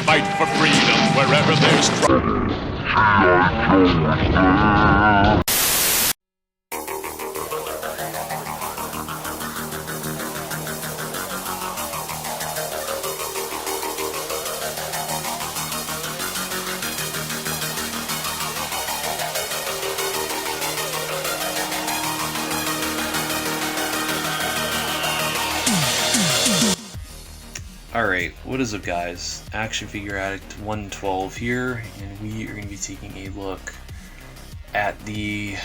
fight for freedom wherever there's trouble. Alright, what is up guys? Action Figure Addict 112 here, and we are going to be taking a look at the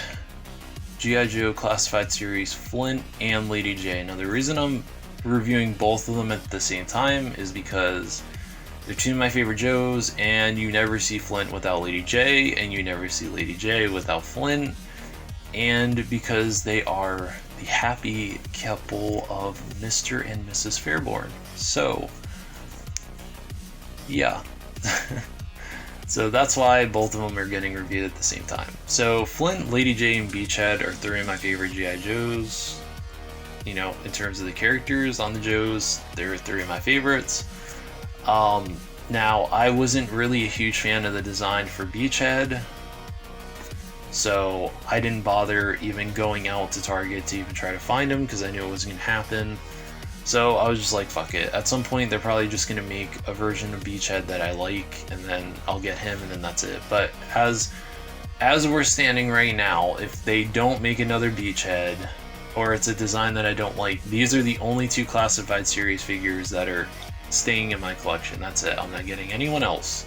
G.I. Joe Classified Series Flint and Lady Jaye. Now the reason I'm reviewing both of them at the same time is because they're two of my favorite Joes, and you never see Flint without Lady Jaye, and you never see Lady Jaye without Flint, and because they are the happy couple of Mr. and Mrs. Fairborn. So, yeah. So that's why both of them are getting reviewed at the same time. So Flint, Lady Jaye, and Beachhead are three of my favorite G.I. Joes. You know, in terms of the characters on the Joes, they're three of my favorites. Now, I wasn't really a huge fan of the design for Beachhead, so I didn't bother even going out to Target to even try to find him because I knew it wasn't going to happen. So I was just like, fuck it. At some point, they're probably just going to make a version of Beachhead that I like, and then I'll get him, and then that's it. But as we're standing right now, if they don't make another Beachhead, or it's a design that I don't like, these are the only two Classified Series figures that are staying in my collection. That's it. I'm not getting anyone else.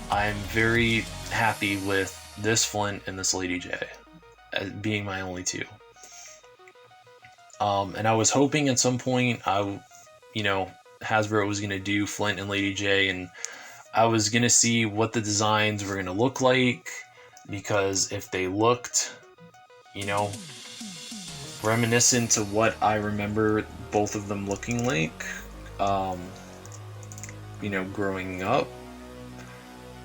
I'm very happy with this Flint and this Lady Jaye as being my only two. And I was hoping at some point Hasbro was going to do Flint and Lady Jaye, and I was going to see what the designs were going to look like, because if they looked, reminiscent to what I remember both of them looking like, growing up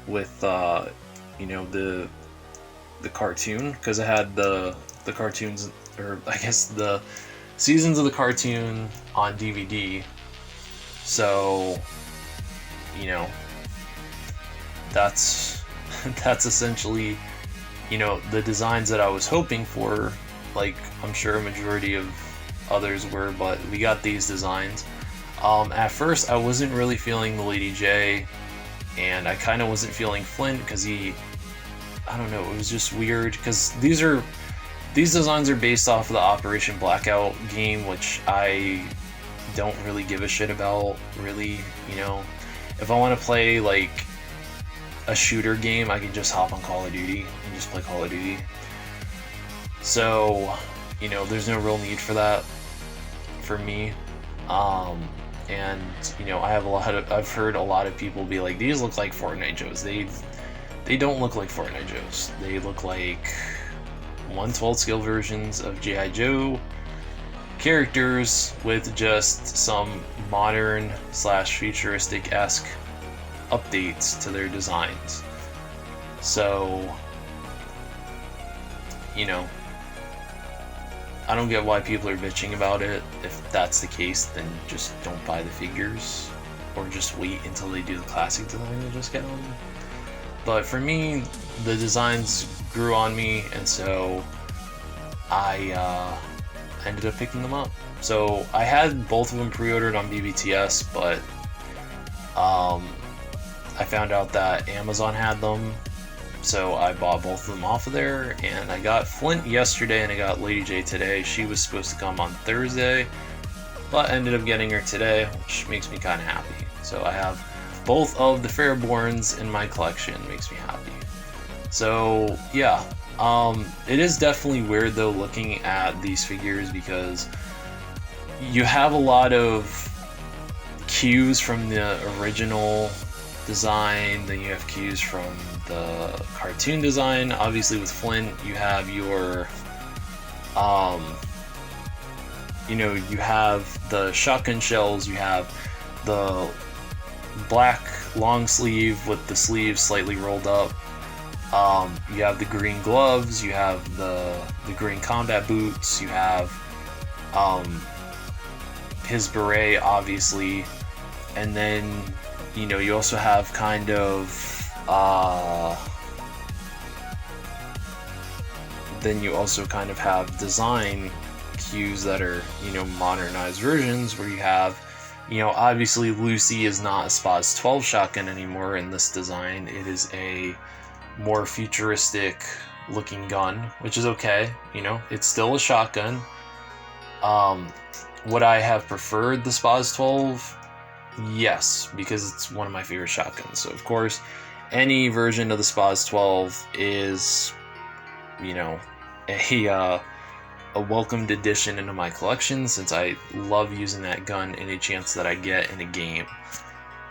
with, the cartoon, because I had the cartoons, or I guess the seasons of the cartoon on DVD. So, that's essentially, the designs that I was hoping for, like I'm sure a majority of others were, but we got these designs. At first, I wasn't really feeling the Lady Jaye, and I kind of wasn't feeling Flint because I don't know, it was just weird, because these designs are based off of the Operation Blackout game, which I don't really give a shit about, really. If I want to play like a shooter game, I can just hop on Call of Duty and just play Call of Duty. So, there's no real need for that for me. And I've heard a lot of people be like, these look like Fortnite Joes. They don't look like Fortnite Joes. They look like 1/12 scale versions of G.I. Joe characters with just some modern / futuristic-esque updates to their designs. So, I don't get why people are bitching about it. If that's the case, then just don't buy the figures, or just wait until they do the classic design and just get them. But for me, the designs grew on me, and so I ended up picking them up. So I had both of them pre-ordered on BBTS, but I found out that Amazon had them, so I bought both of them off of there, and I got Flint yesterday and I got Lady Jaye today. She was supposed to come on Thursday, but ended up getting her today, which makes me kind of happy. So I have both of the Fairborns in my collection. Makes me happy. So yeah, it is definitely weird though looking at these figures, because you have a lot of cues from the original design, then you have cues from the cartoon design. Obviously with Flint, you have your you have the shotgun shells, you have the black long sleeve with the sleeves slightly rolled up, you have the green gloves, you have the green combat boots, you have his beret obviously, and then you know, you also have kind of then you also kind of have design cues that are, you know, modernized versions, where you have, you know, obviously Lucy is not a SPAS 12 shotgun anymore in this design. It is a more futuristic looking gun, which is okay. You know, it's still a shotgun. Would I have preferred the SPAS 12? Yes, because it's one of my favorite shotguns. So of course, any version of the SPAS 12 is, you know, a welcomed addition into my collection, since I love using that gun any chance that I get in a game.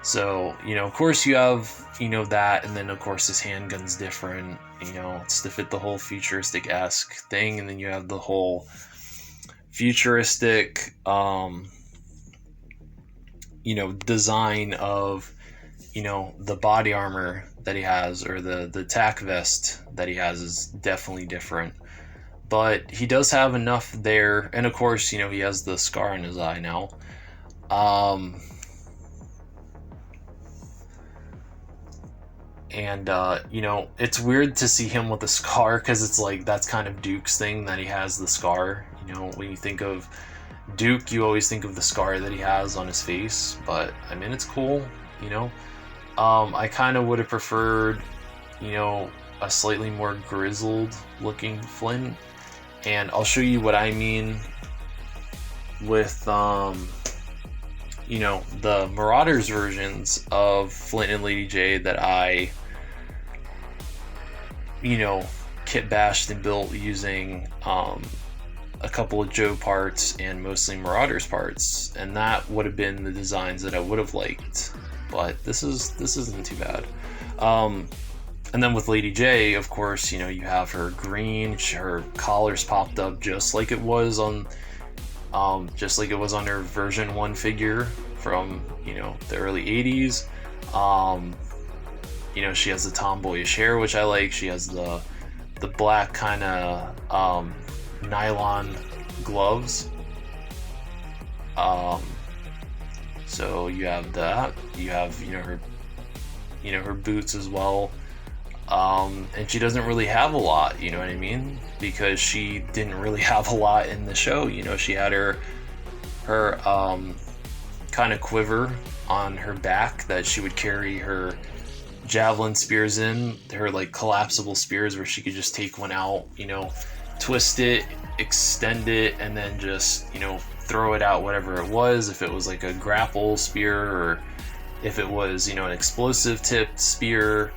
So, you know, of course you have, you know, that, and then of course this handgun's different, you know, it's to fit the whole futuristic-esque thing, and then you have the whole futuristic, you know, design of, you know, the body armor that he has, or the tack vest that he has is definitely different. But he does have enough there, and of course, you know, he has the scar on his eye now. You know, it's weird to see him with a scar, because it's like, that's kind of Duke's thing, that he has the scar. You know, when you think of Duke, you always think of the scar that he has on his face, but I mean, it's cool, you know. I kind of would have preferred, you know, a slightly more grizzled looking Flint, and I'll show you what I mean with, you know, the Marauders versions of Flint and Lady Jaye that I, you know, kit bashed and built using a couple of Joe parts and mostly Marauders parts, and that would have been the designs that I would have liked. But this isn't too bad. And then with Lady Jaye, of course, you know, you have her green, her collar's popped up just like it was on her version 1 figure from, you know, the early 80s. You know, she has the tomboyish hair, which I like. She has the black kind of nylon gloves. So you have that. You have, you know, her boots as well. And she doesn't really have a lot, you know what I mean? Because she didn't really have a lot in the show. You know, she had her kind of quiver on her back that she would carry her javelin spears in, her like collapsible spears where she could just take one out, you know, twist it, extend it, and then just, you know, throw it out, whatever it was, if it was like a grapple spear, or if it was, you know, an explosive tipped spear,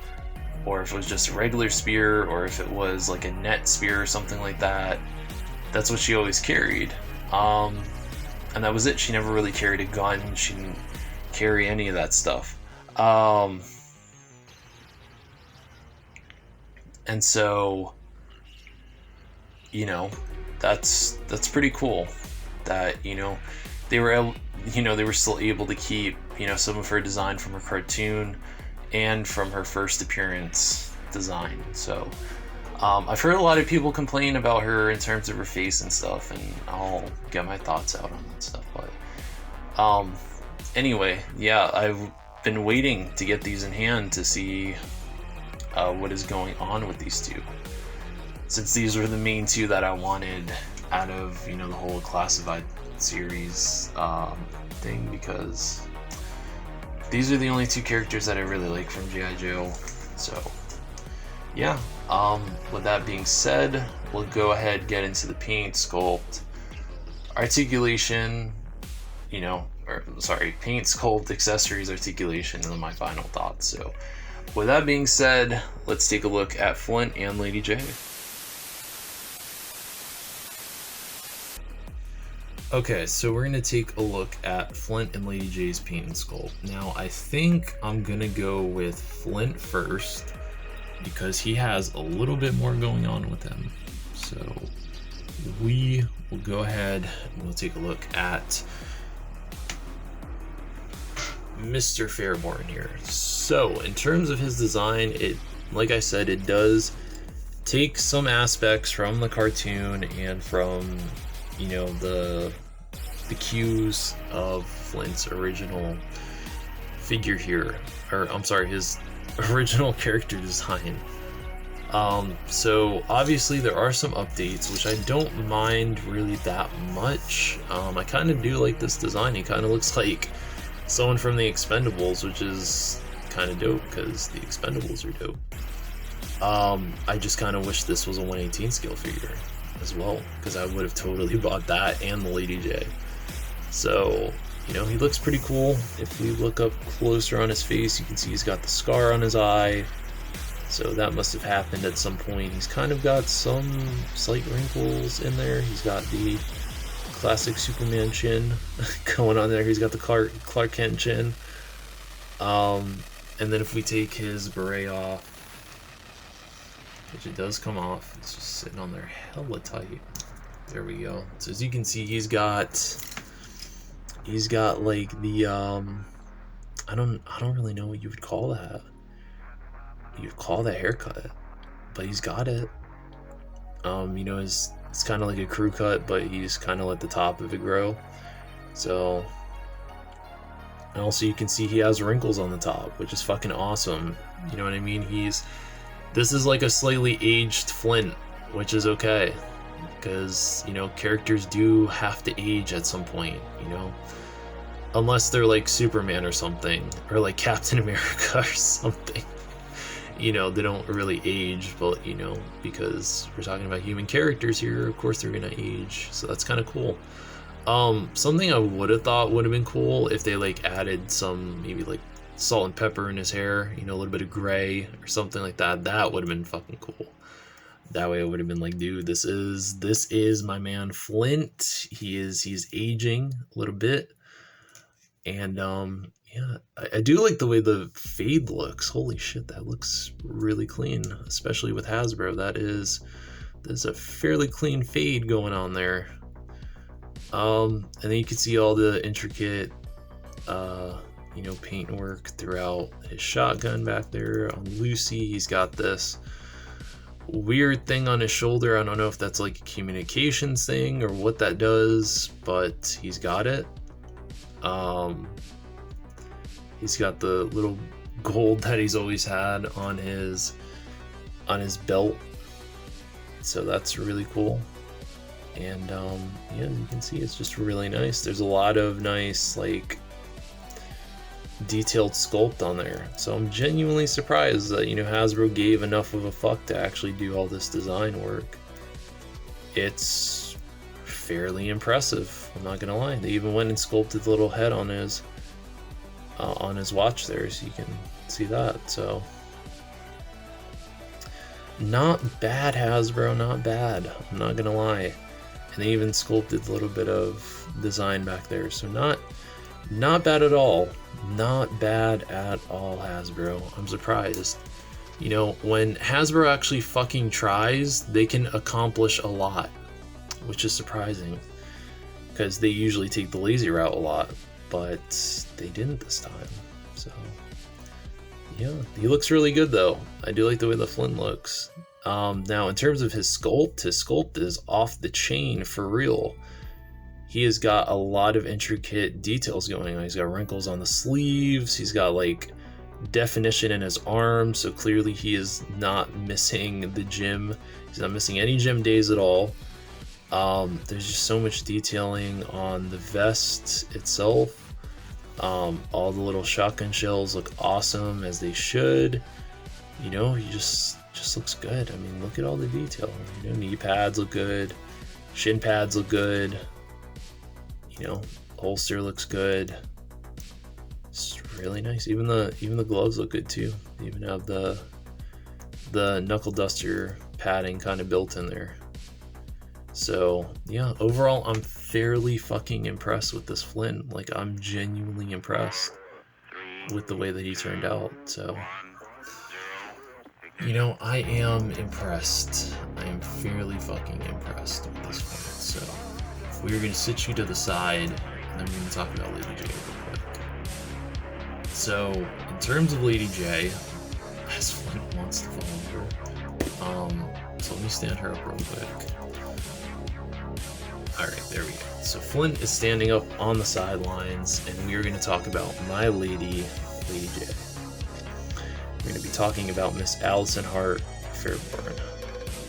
or if it was just a regular spear, or if it was like a net spear or something like that. That's what she always carried. And that was it. She never really carried a gun. She didn't carry any of that stuff. And so, you know, that's pretty cool that, you know, they were still able to keep, you know, some of her design from her cartoon and from her first appearance design. So I've heard a lot of people complain about her in terms of her face and stuff, and I'll get my thoughts out on that stuff. But anyway, yeah, I've been waiting to get these in hand to see what is going on with these two, since these were the main two that I wanted out of, you know, the whole classified series thing, because these are the only two characters that I really like from G.I. Joe. So yeah, with that being said, we'll go ahead and get into the paint, sculpt, articulation, you know, paint, sculpt, accessories, articulation, and then my final thoughts. So with that being said, let's take a look at Flint and Lady Jaye. Okay, so we're going to take a look at Flint and Lady Jaye's paint and sculpt. Now, I think I'm going to go with Flint first, because he has a little bit more going on with him. So we will go ahead and we'll take a look at Mr. Fairborn here. So in terms of his design, it, like I said, it does take some aspects from the cartoon and from, you know, the cues of Flint's original figure here, or I'm sorry, his original character design. So obviously there are some updates, which I don't mind really that much. I kind of do like this design. He kind of looks like someone from the Expendables, which is kind of dope because the Expendables are dope. I just kind of wish this was a 118 scale figure as well, because I would have totally bought that and the Lady Jaye. So, you know, he looks pretty cool. If we look up closer on his face, you can see he's got the scar on his eye. So that must have happened at some point. He's kind of got some slight wrinkles in there. He's got the classic Superman chin going on there. He's got the Clark Kent chin. And then if we take his beret off, which it does come off, it's just sitting on there hella tight. There we go. So as you can see, he's got like the I don't really know what you would call that. You'd call that haircut, but he's got it. You know, it's kind of like a crew cut, but he's kind of let the top of it grow. So, and also you can see he has wrinkles on the top, which is fucking awesome. You know what I mean? This is like a slightly aged Flint, which is okay, because, you know, characters do have to age at some point, you know, unless they're like Superman or something, or like Captain America or something. You know, they don't really age, but, you know, because we're talking about human characters here, of course they're gonna age, so that's kind of cool. Something I would have thought would have been cool if they like added some maybe like salt and pepper in his hair, you know, a little bit of gray or something like that. That would have been fucking cool. That way I would have been like, dude, this is my man Flint. He's aging a little bit. And yeah, I do like the way the fade looks. Holy shit, that looks really clean, especially with Hasbro. There's a fairly clean fade going on there. And then you can see all the intricate you know, paint work throughout his shotgun back there. On Lucy, he's got this weird thing on his shoulder. I don't know if that's like a communications thing or what that does, but he's got it. He's got the little gold that he's always had on his belt, so that's really cool. And yeah, you can see it's just really nice. There's a lot of nice like detailed sculpt on there, so I'm genuinely surprised that, you know, Hasbro gave enough of a fuck to actually do all this design work. It's fairly impressive, I'm not gonna lie. They even went and sculpted the little head on his watch there, so you can see that. So not bad, Hasbro, not bad, I'm not gonna lie. And they even sculpted a little bit of design back there, so not bad at all. Not bad at all, Hasbro. I'm surprised. You know, when Hasbro actually fucking tries, they can accomplish a lot, which is surprising, because they usually take the lazy route a lot, but they didn't this time. So yeah, he looks really good though. I do like the way the Flint looks. Now in terms of his sculpt is off the chain for real. He has got a lot of intricate details going on. He's got wrinkles on the sleeves. He's got like definition in his arms. So clearly he is not missing the gym. He's not missing any gym days at all. There's just so much detailing on the vest itself. All the little shotgun shells look awesome, as they should. You know, he just looks good. I mean, look at all the detail. You know, knee pads look good. Shin pads look good. You know, holster looks good. It's really nice. Even the gloves look good too. They even have the knuckle duster padding kind of built in there. So yeah, overall I'm fairly fucking impressed with this Flint. Like, I'm genuinely impressed with the way that he turned out. So, you know, I am impressed. I am fairly fucking impressed with this Flint. So we're going to sit you to the side, and then we're going to talk about Lady Jaye real quick. So, in terms of Lady Jaye, as Flint wants to fall over, so let me stand her up real quick. Alright, there we go. So Flint is standing up on the sidelines, and we are going to talk about my lady, Lady Jaye. We're going to be talking about Miss Allison Hart Fairborn.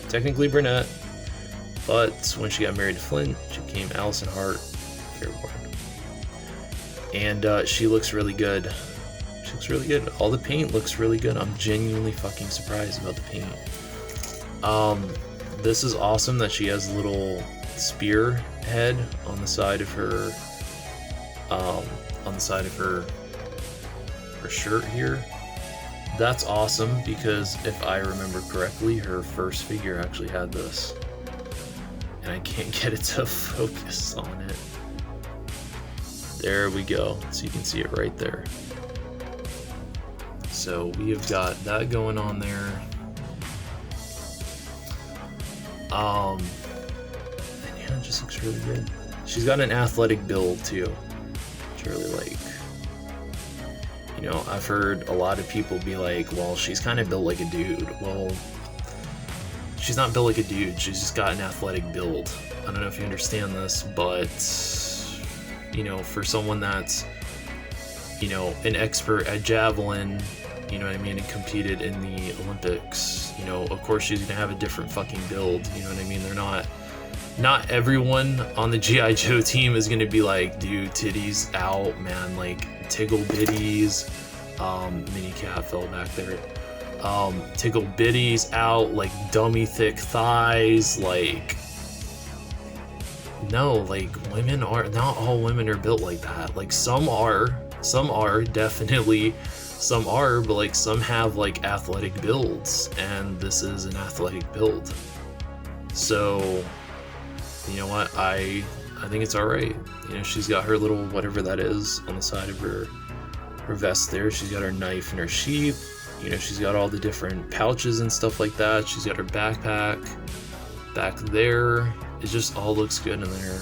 Technically brunette, but when she got married to Flint, she became Allison Hart Fairborn. And she looks really good. She looks really good. All the paint looks really good. I'm genuinely fucking surprised about the paint. This is awesome that she has a little spear head on the side of her her shirt here. That's awesome because if I remember correctly, her first figure actually had this, and I can't get it to focus on it. There we go, so you can see it right there. So we have got that going on there. And yeah, it just looks really good. She's got an athletic build too, which I really like. You know, I've heard a lot of people be like, well, she's kind of built like a dude. Well, she's not built like a dude, she's just got an athletic build. I don't know if you understand this, but, you know, for someone that's, you know, an expert at javelin, you know what I mean, and competed in the Olympics, you know, of course she's gonna have a different fucking build, you know what I mean? They're not everyone on the G.I. Joe team is gonna be like, dude, titties out, man, like, tickle bitties, mini cat fell back there, tickle bitties out, like, dummy thick thighs, like, no, like, women are, not all women are built like that, like, some are, definitely, some are, but like some have like athletic builds, and this is an athletic build. So, you know what, I think it's alright. You know, she's got her little whatever that is on the side of her vest there. She's got her knife and her sheath. You know, she's got all the different pouches and stuff like that. She's got her backpack back there. It just all looks good in there.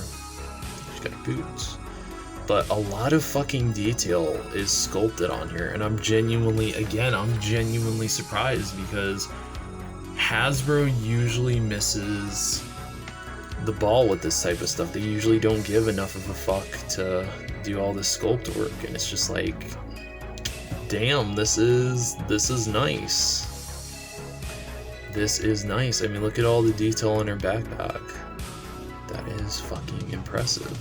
She's got boots. But a lot of fucking detail is sculpted on here, and I'm genuinely surprised because Hasbro usually misses the ball with this type of stuff. They usually don't give enough of a fuck to do all this sculpt work, and it's just like, damn, this is nice. This is nice. I mean, look at all the detail on her backpack. That is fucking impressive.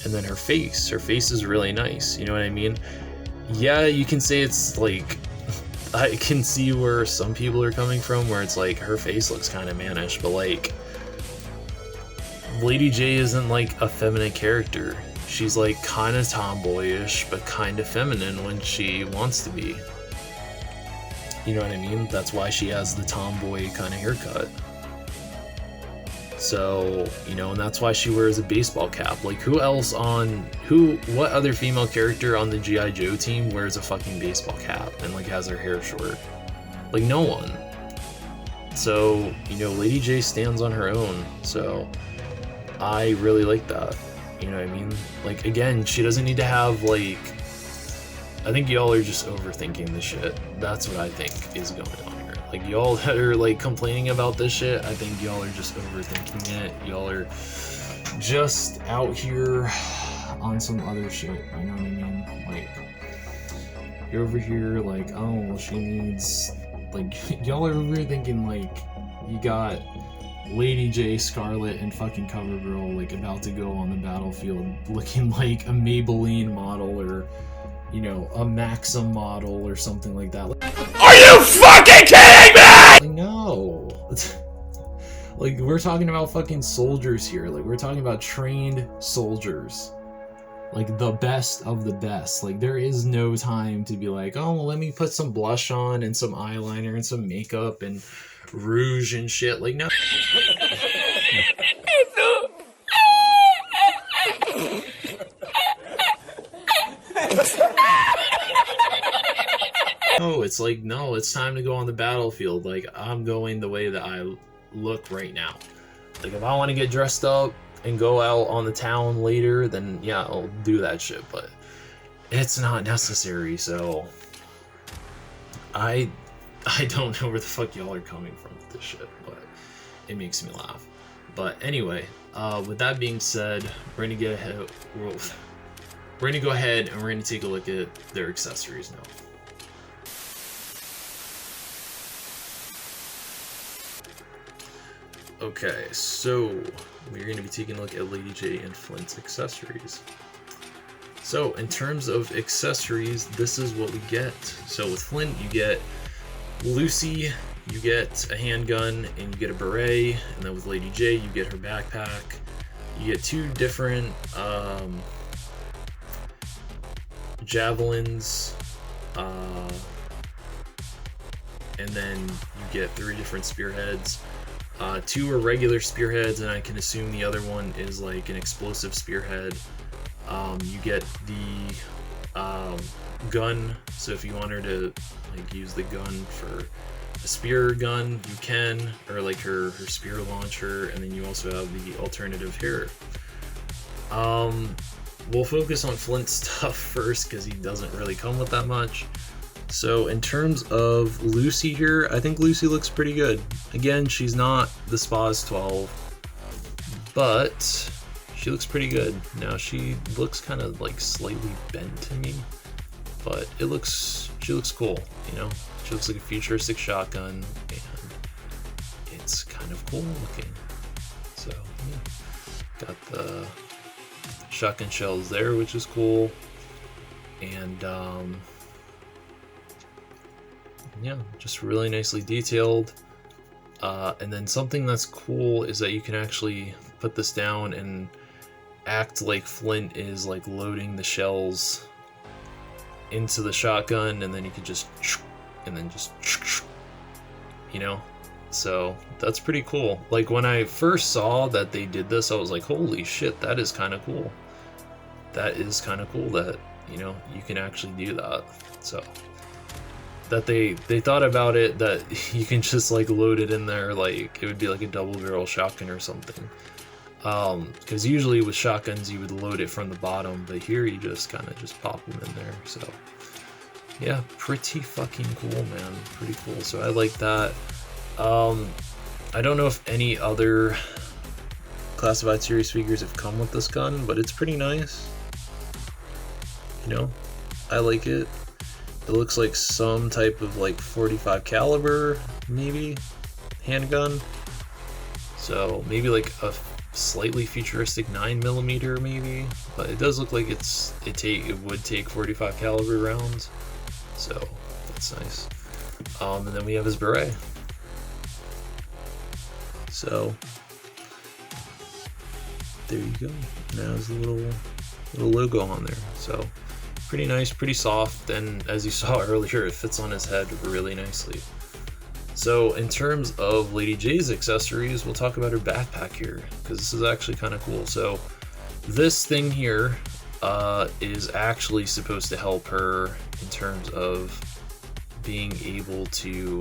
And then her face is really nice, you know what I mean? Yeah, you can say it's like, I can see where some people are coming from, where it's like, her face looks kind of mannish, but like, Lady Jaye isn't like a feminine character. She's like kind of tomboyish, but kind of feminine when she wants to be. You know what I mean? That's why she has the tomboy kind of haircut. So, you know, and that's why she wears a baseball cap. Like, what other female character on the G.I. Joe team wears a fucking baseball cap and, like, has her hair short? Like, no one. So, you know, Lady Jaye stands on her own, so I really like that. You know what I mean? Like, again, she doesn't need to have, like, I think y'all are just overthinking this shit. That's what I think is going on. Like, y'all that are like complaining about this shit, I think y'all are just overthinking it. Y'all are just out here on some other shit, you know what I mean? Like, you're over here like, oh, well, she needs, like, y'all are over here thinking like, you got Lady Jaye, Scarlet, and fucking CoverGirl like about to go on the battlefield looking like a Maybelline model or, you know, a Maxim model or something like that. Are you fucking kidding me?! Like, no. Like, we're talking about fucking soldiers here. Like, we're talking about trained soldiers. Like, the best of the best. Like, there is no time to be like, oh, well, let me put some blush on and some eyeliner and some makeup and rouge and shit. Like, no. No, it's like, no, it's time to go on the battlefield. Like, I'm going the way that I look right now. Like, if I want to get dressed up and go out on the town later, then yeah, I'll do that shit, but it's not necessary, so I don't know where the fuck y'all are coming from with this shit, but it makes me laugh. But anyway, with that being said, we're gonna get ahead. we're gonna go ahead and we're gonna take a look at their accessories now. Okay, so we're going to be taking a look at Lady Jaye and Flint's accessories. So in terms of accessories, this is what we get. So with Flint, you get Lucy, you get a handgun, and you get a beret. And then with Lady Jaye, you get her backpack. You get 2 different javelins, and then you get 3 different spearheads. 2 are regular spearheads, and I can assume the other one is like an explosive spearhead. You get the gun, so if you want her to like use the gun for a spear gun, you can, or like her spear launcher, and then you also have the alternative here. We'll focus on Flint's stuff first because he doesn't really come with that much. So in terms of Lucy here, I think Lucy looks pretty good. Again, she's not the Spa's 12, but she looks pretty good. Now she looks kind of like slightly bent to me, but she looks cool, you know? She looks like a futuristic shotgun, and it's kind of cool looking. So yeah, got the shotgun shells there, which is cool, and yeah, just really nicely detailed. And then something that's cool is that you can actually put this down and act like Flint is like loading the shells into the shotgun, and then you could just, and then just, you know? So that's pretty cool. Like when I first saw that they did this, I was like, holy shit, that is kind of cool. That is kind of cool that, you know, you can actually do that. So that they thought about it, that you can just like load it in there, like it would be like a double barrel shotgun or something. Because usually with shotguns you would load it from the bottom, but here you just kind of just pop them in there. So yeah, pretty fucking cool, man. Pretty cool. So I like that. I don't know if any other classified series figures have come with this gun, but it's pretty nice. You know, I like it. It looks like some type of like 45 caliber, maybe handgun. So maybe like a slightly futuristic 9mm, maybe. But it does look like it would take 45 caliber rounds. So that's nice. And then we have his beret. So there you go. Now there's a little logo on there. So pretty nice, pretty soft, and as you saw earlier, it fits on his head really nicely. So in terms of Lady Jaye's accessories, we'll talk about her backpack here, because this is actually kind of cool. So this thing here is actually supposed to help her in terms of being able to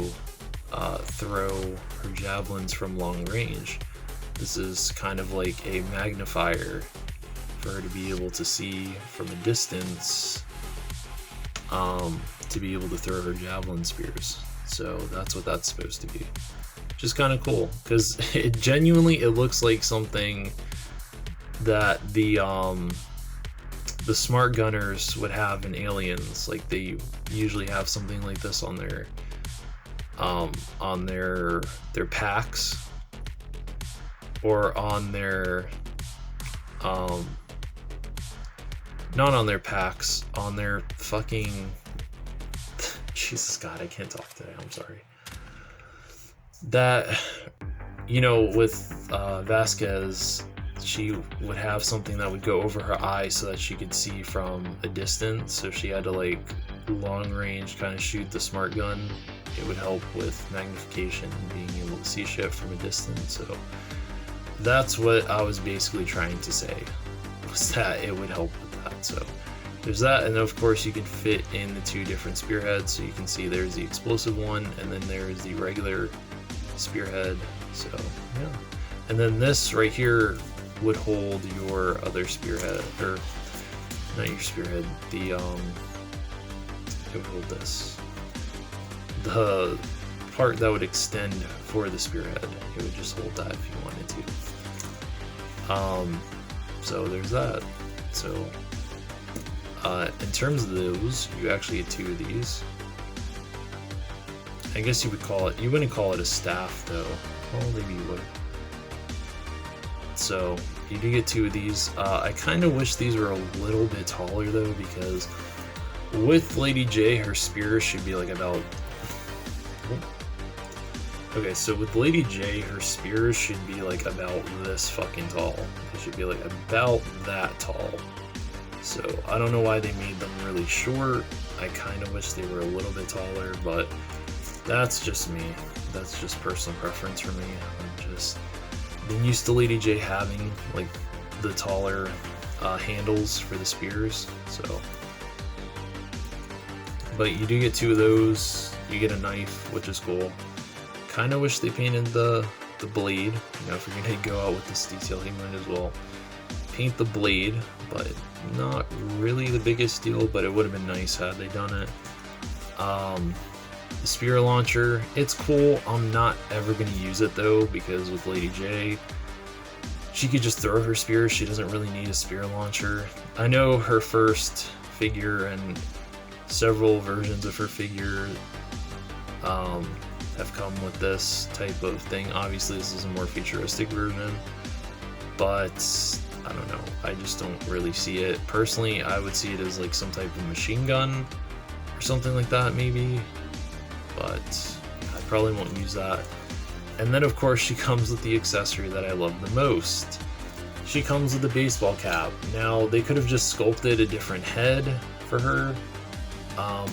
throw her javelins from long range. This is kind of like a magnifier for her to be able to see from a distance, to be able to throw her javelin spears. So that's what that's supposed to be, which is kind of cool, because it genuinely looks like something that the smart gunners would have in Aliens. Like they usually have something like this on their packs, or on their not on their packs, on their fucking Jesus God, I can't talk today, I'm sorry. That, you know, with Vasquez, she would have something that would go over her eye so that she could see from a distance. So if she had to like long range kind of shoot the smart gun, it would help with magnification and being able to see shit from a distance. So that's what I was basically trying to say, was that it would help with that. So there's that, and then of course you can fit in the 2 different spearheads. So you can see there's the explosive one, and then there's the regular spearhead. So yeah, and then this right here would hold your other spearhead, or not your spearhead, the it would hold this, the part that would extend for the spearhead. It would just hold that if you wanted to. So there's that. So In terms of those, you actually get 2 of these. I guess you would call it, you wouldn't call it a staff though. Well, maybe you would. So you do get 2 of these. I kind of wish these were a little bit taller though, because with Lady Jaye, her spear should be like about... Okay, so with Lady Jaye, her spears should be like about this fucking tall. It should be like about that tall. So I don't know why they made them really short. I kind of wish they were a little bit taller, but that's just me. That's just personal preference for me. I'm just been used to Lady Jaye having like the taller handles for the spears. So, but you do get 2 of those. You get a knife, which is cool. Kind of wish they painted the blade. You know, if you're gonna go out with this detail, you might as well paint the blade, but not really the biggest deal, but it would have been nice had they done it. The spear launcher, it's cool. I'm not ever going to use it though, because with Lady Jaye, she could just throw her spear. She doesn't really need a spear launcher. I know her first figure and several versions of her figure have come with this type of thing. Obviously this is a more futuristic version, but I don't know, I just don't really see it. Personally, I would see it as like some type of machine gun or something like that maybe, but I probably won't use that. And then of course she comes with the accessory that I love the most. She comes with a baseball cap. Now they could have just sculpted a different head for her,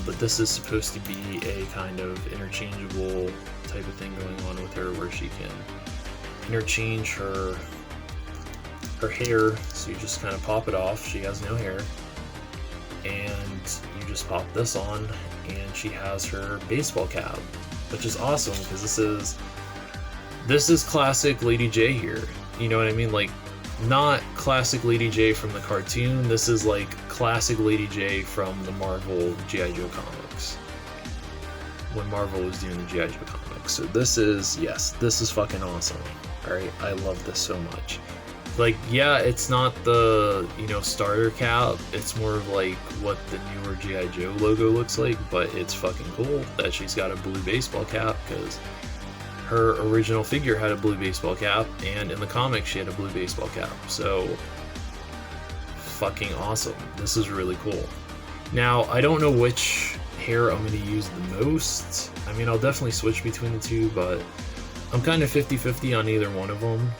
but this is supposed to be a kind of interchangeable type of thing going on with her, where she can interchange her hair. So you just kind of pop it off. She has no hair, and you just pop this on, and she has her baseball cap, which is awesome because this is classic Lady Jaye here. You know what I mean? Like, not classic Lady Jaye from the cartoon. This is like classic Lady Jaye from the Marvel G.I. Joe comics, when Marvel was doing the G.I. Joe comics. So this is, yes, this is fucking awesome. Alright, I love this so much. Like, yeah, it's not the, you know, starter cap. It's more of like what the newer G.I. Joe logo looks like, but it's fucking cool that she's got a blue baseball cap, because her original figure had a blue baseball cap, and in the comics she had a blue baseball cap. So fucking awesome. This is really cool. Now, I don't know which hair I'm going to use the most. I mean, I'll definitely switch between the two, but I'm kind of 50-50 on either one of them.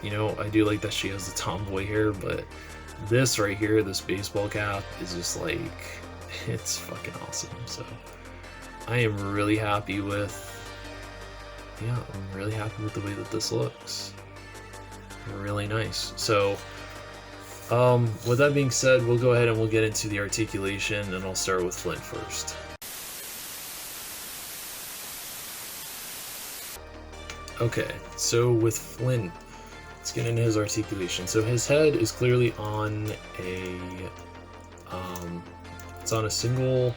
You know, I do like that she has the tomboy hair, but this right here, this baseball cap, is just like, it's fucking awesome. So I am really happy with, yeah, I'm really happy with the way that this looks. Really nice. So with that being said, we'll go ahead and we'll get into the articulation, and I'll start with Flint first. Okay, so with Flint, let's get into his articulation. So his head is clearly on a, it's on a single.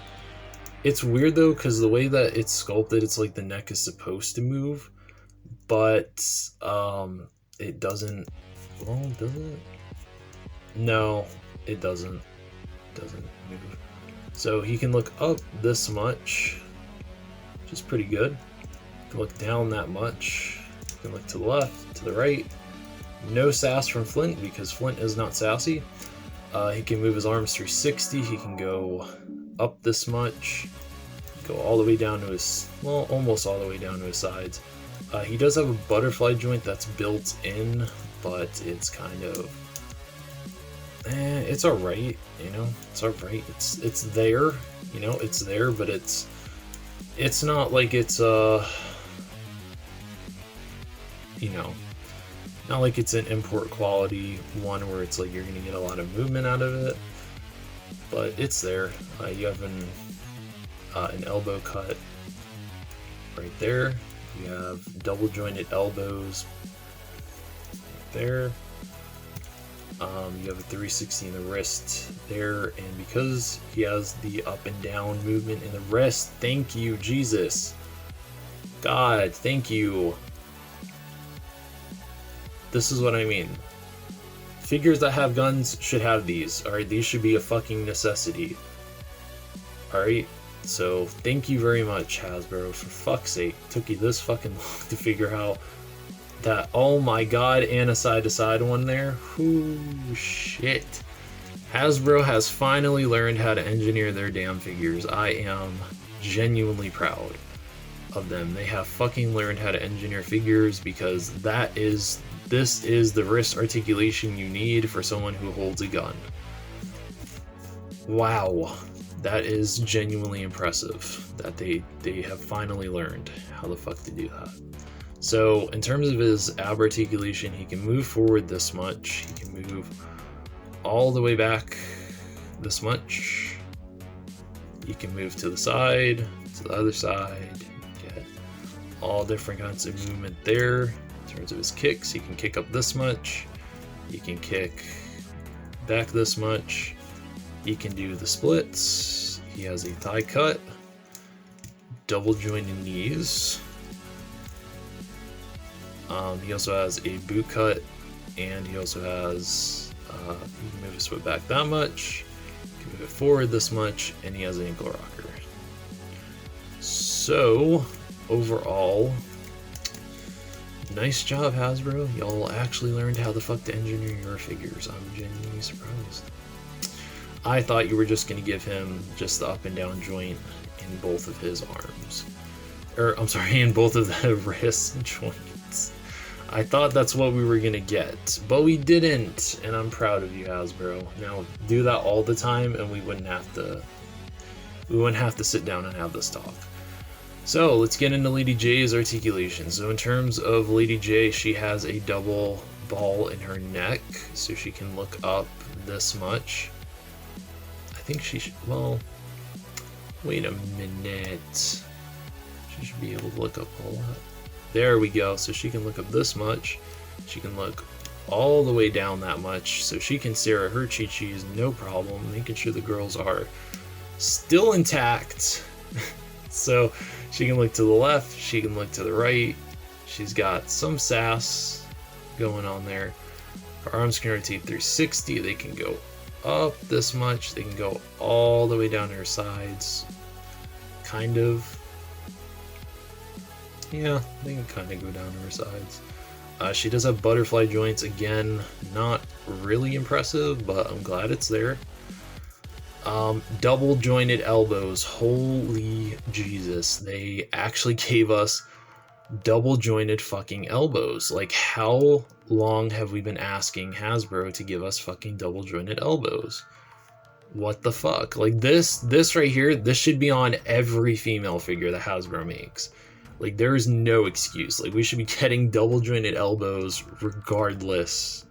It's weird though, because the way that it's sculpted, it's like the neck is supposed to move, but it doesn't. Well, does it? No, it doesn't. It doesn't move. So he can look up this much, which is pretty good. He can look down that much. He can look to the left, to the right. No sass from Flint, because Flint is not sassy. He can move his arms 360. He can go up this much, go all the way down to his, well, almost all the way down to his sides. He does have a butterfly joint that's built in, but it's kind of, it's alright, you know, it's alright. It's there, you know, it's there, but it's not like it's, you know, not like it's an import quality one where it's like you're gonna get a lot of movement out of it, but it's there. You have an elbow cut right there. You have double jointed elbows right there. You have a 360 in the wrist there, and because he has the up and down movement in the wrist, thank you, Jesus. God, thank you. This is what I mean. figures that have guns should have these. Alright, these should be a fucking necessity. Alright, so thank you very much, Hasbro. For fuck's sake, took you this fucking long to figure out that. Oh my god, and a side-to-side one there. Ooh, shit. Hasbro has finally learned how to engineer their damn figures. I am genuinely proud of them. They have fucking learned how to engineer figures, because this is the wrist articulation you need for someone who holds a gun. Wow, that is genuinely impressive that they have finally learned how the fuck to do that. So in terms of his ab articulation, he can move forward this much, he can move all the way back this much, you can move to the side, to the other side, get all different kinds of movement there. In terms of his kicks, he can kick up this much, he can kick back this much, he can do the splits, he has a thigh cut, double jointed knees, he also has a boot cut, and he also has, you can move his foot back that much, you can move it forward this much, and he has an ankle rocker. So, overall, nice job, Hasbro. Y'all actually learned how the fuck to engineer your figures. I'm genuinely surprised. I thought you were just going to give him just the up and down joint in both of his arms. Or, I'm sorry, in both of the wrist joints. I thought that's what we were going to get, but we didn't, and I'm proud of you, Hasbro. Now, do that all the time, and we wouldn't have to sit down and have this talk. So, let's get into Lady Jaye's articulation. So, in terms of Lady Jaye, she has a double ball in her neck, so she can look up this much. I think she should, well, wait a minute. She should be able to look up a lot. There we go, so she can look up this much. She can look all the way down that much, so she can stare at her chi-chis, no problem, making sure the girls are still intact. So she can look to the left, she can look to the right. She's got some sass going on there. Her arms can rotate 360, they can go up this much, they can go all the way down her sides, kind of. Yeah, they can kind of go down to her sides. She does have butterfly joints, again, not really impressive, but I'm glad it's there. Double jointed elbows, holy Jesus, they actually gave us double jointed fucking elbows. Like, how long have we been asking Hasbro to give us fucking double jointed elbows? What the fuck? Like, this right here, this should be on every female figure that Hasbro makes. Like, there is no excuse. Like, we should be getting double jointed elbows regardless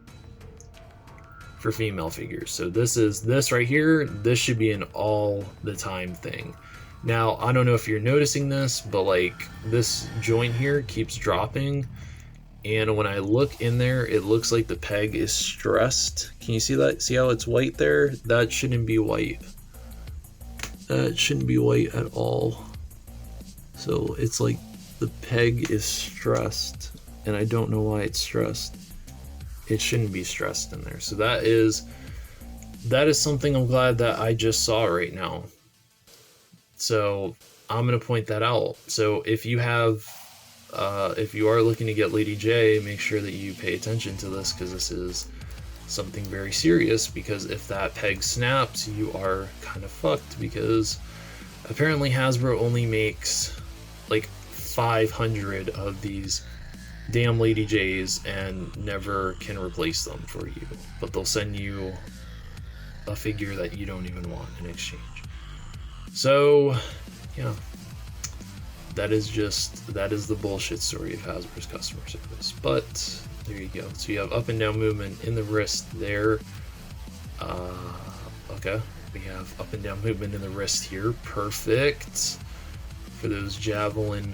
for female figures. So this right here, this should be an all the time thing. Now, I don't know if you're noticing this, but like, this joint here keeps dropping, and when I look in there, it looks like the peg is stressed. Can you see that? See how it's white there? That shouldn't be white. That shouldn't be white at all. So it's like the peg is stressed, and I don't know why it's stressed. It shouldn't be stressed in there. So that is something I'm glad that I just saw right now. So I'm gonna point that out. So if you have, if you are looking to get Lady Jaye, make sure that you pay attention to this, because this is something very serious. Because if that peg snaps, you are kind of fucked. Because apparently Hasbro only makes like 500 of these damn Lady Jays and never can replace them for you, but they'll send you a figure that you don't even want in exchange. So yeah, that is the bullshit story of Hasbro's customer service. But there you go. So you have up and down movement in the wrist there. Okay, we have up and down movement in the wrist here. Perfect for those javelin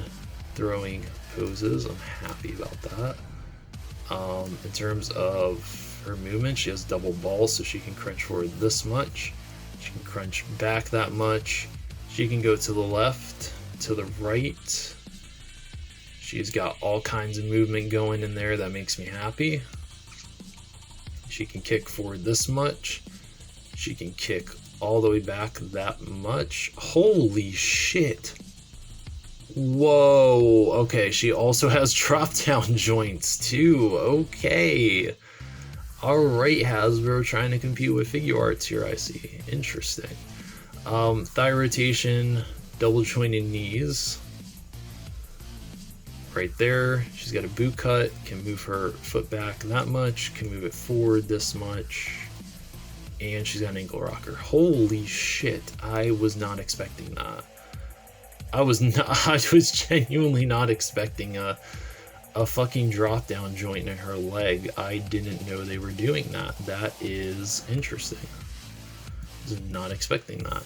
throwing poses. I'm happy about that. In terms of her movement, she has double balls, so she can crunch forward this much, she can crunch back that much, she can go to the left, to the right. She's got all kinds of movement going in there that makes me happy. She can kick forward this much. She can kick all the way back that much. Holy shit. Whoa. Okay, she also has drop down joints too. Okay. Alright, Hasbro trying to compete with figure arts here, I see. Interesting. Thigh rotation, double jointed knees. Right there. She's got a boot cut, can move her foot back that much, can move it forward this much. And she's got an ankle rocker. Holy shit, I was not expecting that. I was genuinely not expecting a fucking drop down joint in her leg. I didn't know they were doing that. That is interesting. I was not expecting that.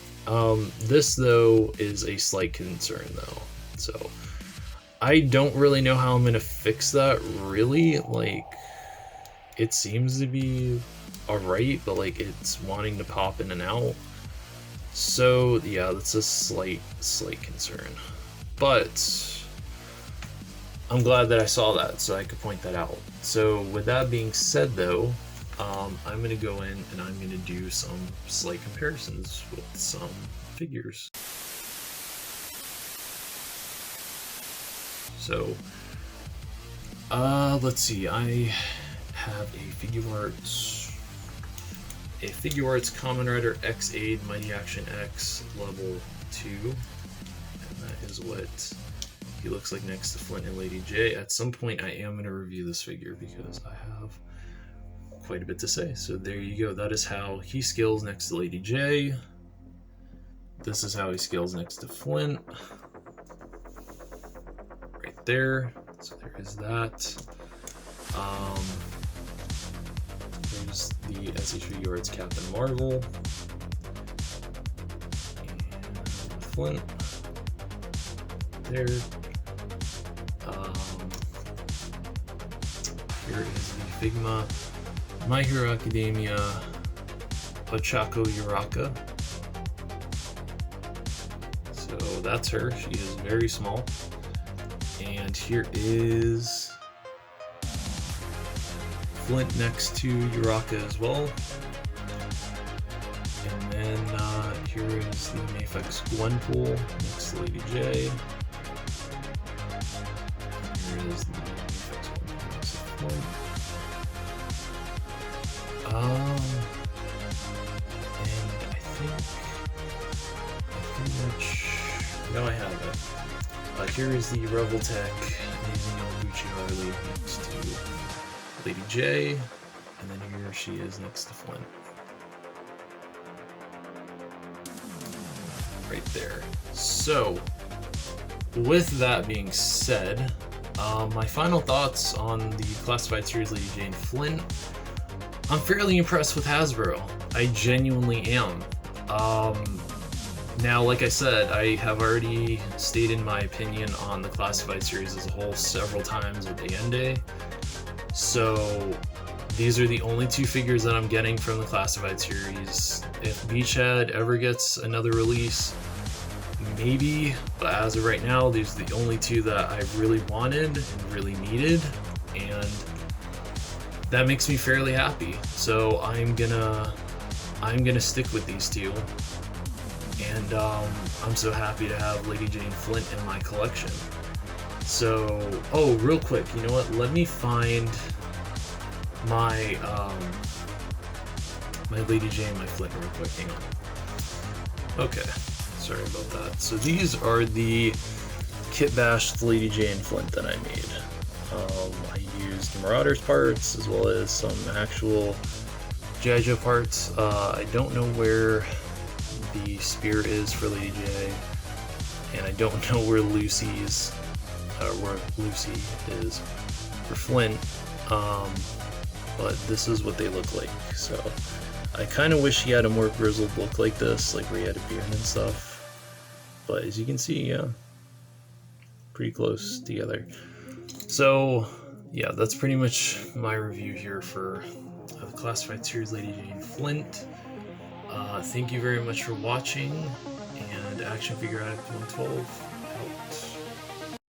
This though is a slight concern though. So I don't really know how I'm gonna fix that really. Like, it seems to be alright, but like it's wanting to pop in and out. So yeah, that's a slight concern. But I'm glad that I saw that so I could point that out. So with that being said though, I'm gonna go in and I'm gonna do some slight comparisons with some figures. So let's see, I have a Figure Arts Kamen Rider X8 Mighty Action X level 2, and that is what he looks like next to Flint and Lady Jaye. At some point I am going to review this figure because I have quite a bit to say. So there you go, that is how he scales next to Lady Jaye. This is how he scales next to Flint. Right there. So there is that. There's the SH Figure Arts Captain Marvel. And Flint. There. Here is the Figma My Hero Academia Ochako Uraka. So that's her. She is very small. And here is Flint next to Uraka as well. And then here is the Mafex Gwenpool next to Lady Jaye. And here is the Mafex Gwenpool next to Flint. And I think pretty much, no, I have it. Here is the Revoltech Amazing Yamaguchi Harley next to Lady Jaye, and then here she is next to Flint. Right there. So, with that being said, my final thoughts on the Classified Series Lady Jaye and Flint. I'm fairly impressed with Hasbro. I genuinely am. Now, like I said, I have already stated my opinion on the Classified Series as a whole several times at the end day. So these are the only two figures that I'm getting from the Classified Series. If Beachhead ever gets another release, maybe, but as of right now, these are the only two that I really wanted and really needed, and that makes me fairly happy. So I'm gonna stick with these two, and I'm so happy to have Lady Jaye and Flint in my collection. So, oh, real quick, you know what? Let me find my my Lady Jaye and my Flint real quick. Hang on. Okay, sorry about that. So these are the kit bashed Lady Jaye and Flint that I made. I used Marauders parts as well as some actual Jaye parts. I don't know where the spear is for Lady Jaye, and I don't know where Lucy is for Flint, but this is what they look like. So I kind of wish he had a more grizzled look like this, like where he had a beard and stuff, but as you can see, yeah, pretty close together. So yeah, that's pretty much my review here for the Classified Series Lady Jaye and Flint. Thank you very much for watching, and Action Figure Addict 112.